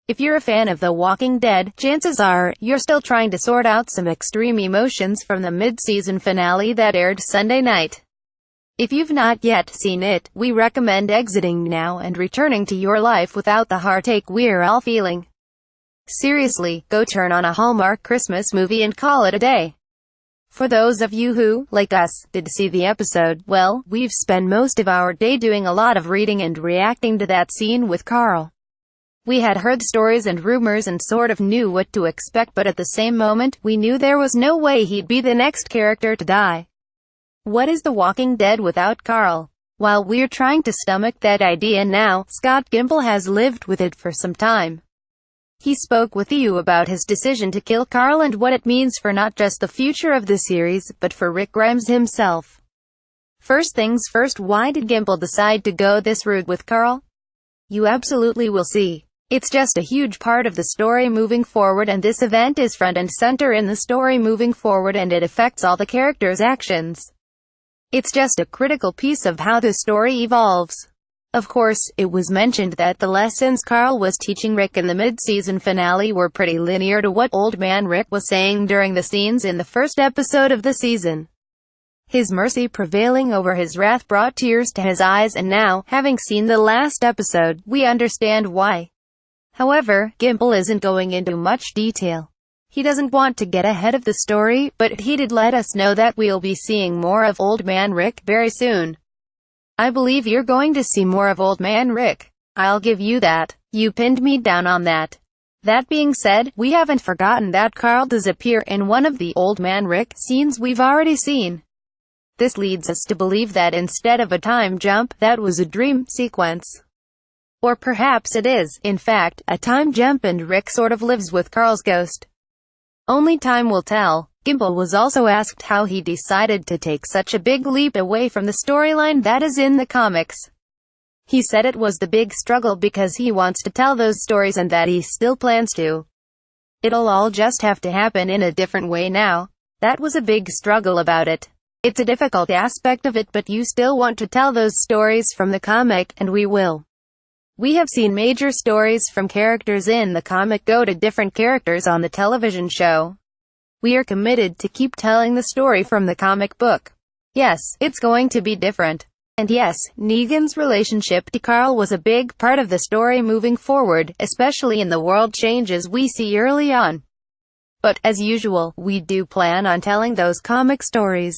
If you're a fan of The Walking Dead, chances are, you're still trying to sort out some extreme emotions from the mid-season finale that aired Sunday night. If you've not yet seen it, we recommend exiting now and returning to your life without the heartache we're all feeling. Seriously, go turn on a Hallmark Christmas movie and call it a day. For those of you who, like us, did see the episode, well, we've spent most of our day doing a lot of reading and reacting to that scene with Carl. We had heard stories and rumors and sort of knew what to expect, but at the same moment, we knew there was no way he'd be the next character to die. What is The Walking Dead without Carl? While we're trying to stomach that idea now, Scott Gimple has lived with it for some time. He spoke with you about his decision to kill Carl and what it means for not just the future of the series, but for Rick Grimes himself. First things first, why did Gimple decide to go this route with Carl? You absolutely will see. It's just a huge part of the story moving forward, and this event is front and center in the story moving forward, and it affects all the characters' actions. It's just a critical piece of how the story evolves. Of course, it was mentioned that the lessons Carl was teaching Rick in the mid-season finale were pretty linear to what Old Man Rick was saying during the scenes in the first episode of the season. His mercy prevailing over his wrath brought tears to his eyes, and now, having seen the last episode, we understand why. However, Gimple isn't going into much detail. He doesn't want to get ahead of the story, but he did let us know that we'll be seeing more of Old Man Rick very soon. I believe you're going to see more of Old Man Rick. I'll give you that. You pinned me down on that. That being said, we haven't forgotten that Carl does appear in one of the Old Man Rick scenes we've already seen. This leads us to believe that instead of a time jump, that was a dream sequence. Or perhaps it is, in fact, a time jump and Rick sort of lives with Carl's ghost. Only time will tell. Gimple was also asked how he decided to take such a big leap away from the storyline that is in the comics. He said it was the big struggle because he wants to tell those stories and that he still plans to. It'll all just have to happen in a different way now. That was a big struggle about it. It's a difficult aspect of it, but you still want to tell those stories from the comic, and we will. We have seen major stories from characters in the comic go to different characters on the television show. We are committed to keep telling the story from the comic book. Yes, it's going to be different. And yes, Negan's relationship to Carl was a big part of the story moving forward, especially in the world changes we see early on. But, as usual, we do plan on telling those comic stories.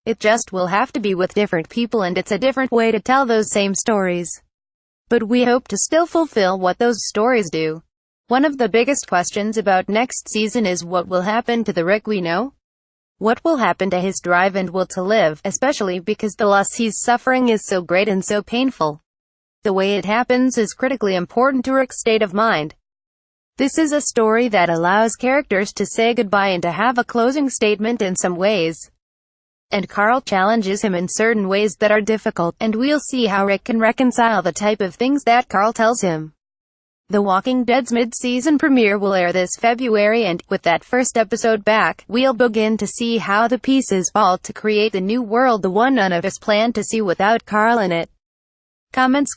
It just will have to be with different people, and it's a different way to tell those same stories. But we hope to still fulfill what those stories do. One of the biggest questions about next season is what will happen to the Rick we know? What will happen to his drive and will to live, especially because the loss he's suffering is so great and so painful. The way it happens is critically important to Rick's state of mind. This is a story that allows characters to say goodbye and to have a closing statement in some ways. And Carl challenges him in certain ways that are difficult, and we'll see how Rick can reconcile the type of things that Carl tells him. The Walking Dead's mid-season premiere will air this February, and, with that first episode back, we'll begin to see how the pieces fall to create the new world, the one none of us planned to see without Carl in it. Comments.